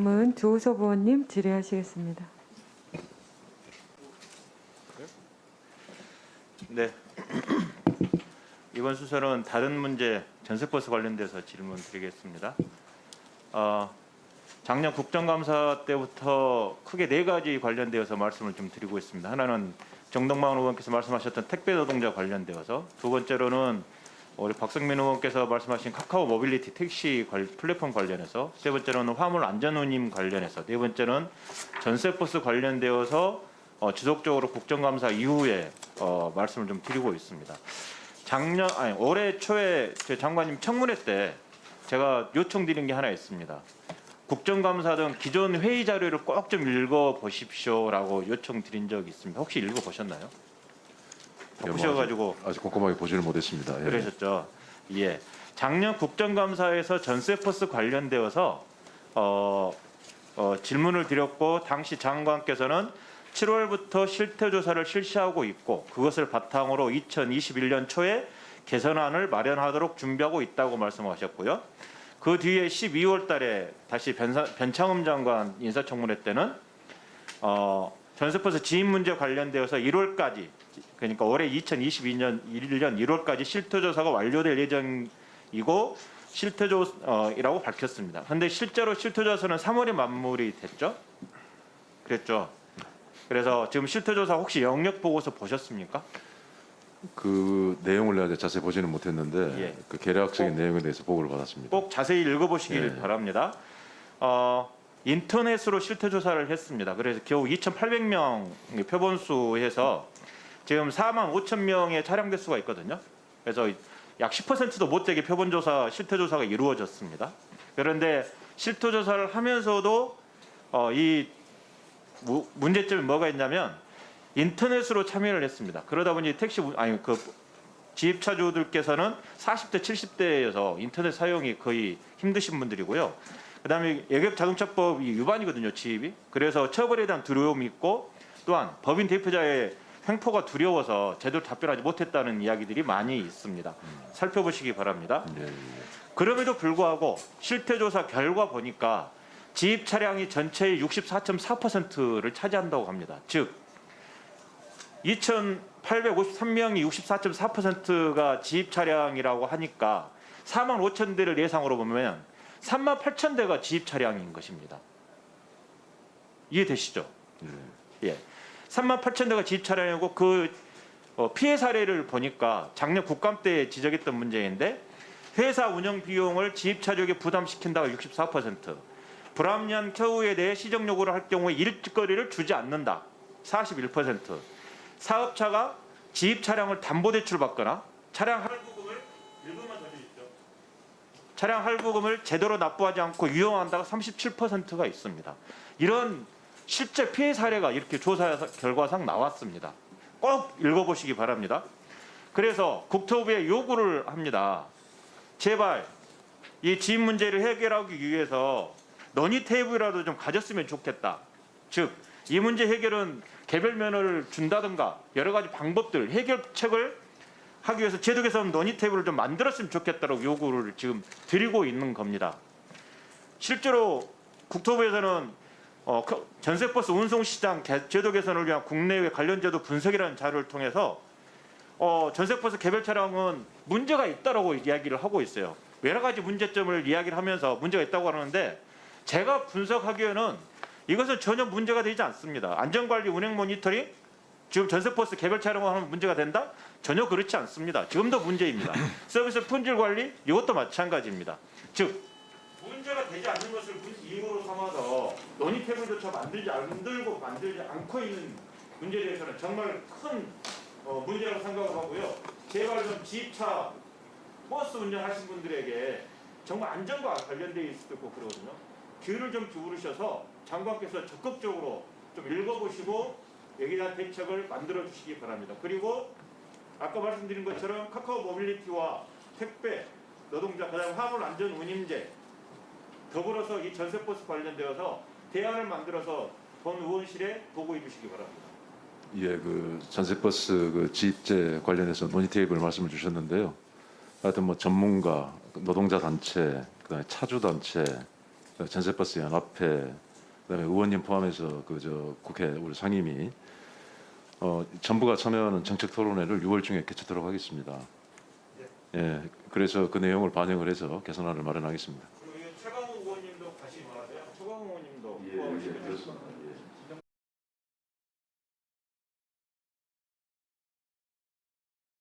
다음은 조우섭 의원님 질의하시겠습니다. 네. 이번 순서는 다른 문제 전세버스 관련돼서 질문 드리겠습니다. 작년 국정감사 때부터 크게 네 가지 관련되어서 말씀을 좀 드리고 있습니다. 하나는 정동만 의원께서 말씀하셨던 택배 노동자 관련되어서, 두 번째로는 우리 박성민 의원께서 말씀하신 카카오 모빌리티 택시 플랫폼 관련해서, 세 번째로는 화물 안전 운임 관련해서, 네 번째는 전세버스 관련되어서 지속적으로 국정감사 이후에 말씀을 좀 드리고 있습니다. 올해 초에 제 장관님 청문회 때 제가 요청드린 게 하나 있습니다. 국정감사 등 기존 회의 자료를 꼭 좀 읽어보십시오라고 요청드린 적이 있습니다. 혹시 읽어보셨나요? 보셔가지고 아직 꼼꼼하게 보지를 못했습니다. 예. 그러셨죠. 예. 작년 국정감사에서 전세버스 관련되어서 질문을 드렸고, 당시 장관께서는 7월부터 실태조사를 실시하고 있고, 그것을 바탕으로 2021년 초에 개선안을 마련하도록 준비하고 있다고 말씀하셨고요. 그 뒤에 12월 달에 다시 변창흠 장관 인사청문회 때는 전세버스 지인 문제 관련되어서 1월까지, 그러니까 올해 2022년 1월까지 실태조사가 완료될 예정이고 실태조사라고 밝혔습니다. 그런데 실제로 실태조사는 3월에 마무리 됐죠? 그랬죠. 그래서 지금 실태조사 혹시 영역 보고서 보셨습니까? 그 내용을 내가 자세히 보지는 못했는데 예. 그 계략적인 내용에 대해서 보고를 받았습니다. 꼭 자세히 읽어보시길 예. 바랍니다. 인터넷으로 실태조사를 했습니다. 그래서 겨우 2,800명 표본수에서 지금 45,000명의 차량 대수가 있거든요. 그래서 약 10%도 못 되게 표본조사, 실태조사가 이루어졌습니다. 그런데 실태조사를 하면서도 이 문제점이 뭐가 있냐면 인터넷으로 참여를 했습니다. 그러다 보니 지입차주들께서는 40대, 70대여서 인터넷 사용이 거의 힘드신 분들이고요. 그다음에 예ገብ자동차법 위반이거든요, 지입이. 그래서 처벌에 대한 두려움이 있고, 또한 법인 대표자의 횡포가 두려워서 제대로 답변하지 못했다는 이야기들이 많이 있습니다. 살펴보시기 바랍니다. 예, 예. 그럼에도 불구하고 실태조사 결과 보니까 지입 차량이 전체의 64.4%를 차지한다고 합니다. 즉 2,853명이 64.4%가 지입 차량이라고 하니까 45,000대를 예상으로 보면 38,000대가 지입 차량인 것입니다. 이해되시죠? 예. 38,000대가 지입 차량이고, 그 피해 사례를 보니까 작년 국감 때 지적했던 문제인데, 회사 운영 비용을 지입차주에게 부담시킨다가 64%, 불합리한 처우에 대해 시정 요구를 할 경우에 일거리를 주지 않는다 41%, 사업자가 지입 차량을 담보대출 받거나 차량 할부금을 일부만 더 주십시오. 차량 할부금을 제대로 납부하지 않고 유용한다가 37%가 있습니다. 이런 실제 피해 사례가 이렇게 조사 결과상 나왔습니다. 꼭 읽어보시기 바랍니다. 그래서 국토부에 요구를 합니다. 제발 이 지입 문제를 해결하기 위해서 논의 테이블이라도 좀 가졌으면 좋겠다. 즉, 이 문제 해결은 개별 면허를 준다든가 여러 가지 방법들, 해결책을 하기 위해서 제도 개선 논의 테이블을 좀 만들었으면 좋겠다고 요구를 지금 드리고 있는 겁니다. 실제로 국토부에서는 전세버스 운송시장 제도 개선을 위한 국내외 관련 제도 분석이라는 자료를 통해서 전세버스 개별 차량은 문제가 있다라고 이야기를 하고 있어요. 여러 가지 문제점을 이야기를 하면서 문제가 있다고 하는데, 제가 분석하기에는 이것은 전혀 문제가 되지 않습니다. 안전관리 운행 모니터링, 지금 전세버스 개별 차량을 하면 문제가 된다? 전혀 그렇지 않습니다. 지금도 문제입니다. 서비스 품질 관리, 이것도 마찬가지입니다. 즉, 문제가 되지 않는 것을 이유로 삼아서 논의 테이블조차 만들지 않고 있는 문제에 대해서는 정말 큰 문제라고 생각을 하고요. 제발 좀 지입차 버스 운전하신 분들에게 정말 안전과 관련되어 있을 수 있고 그러거든요. 귀를 좀 기울이셔서 장관께서 적극적으로 좀 읽어보시고 여기에 대한 대책을 만들어 주시기 바랍니다. 그리고 아까 말씀드린 것처럼 카카오 모빌리티와 택배 노동자, 그다음에 화물 안전 운임제, 더불어서 이 전세버스 관련되어서 대안을 만들어서 본 의원실에 보고해 주시기 바랍니다. 예, 그 전세버스 그 지입제 관련해서 논의 테이블 말씀을 주셨는데요. 하여튼 뭐 전문가, 노동자 단체, 그다음에 차주 단체, 전세버스 연합회, 그다음에 의원님 포함해서 국회 우리 상임위 전부가 참여하는 정책 토론회를 6월 중에 개최토록 하겠습니다. 예, 그래서 그 내용을 반영을 해서 개선안을 마련하겠습니다.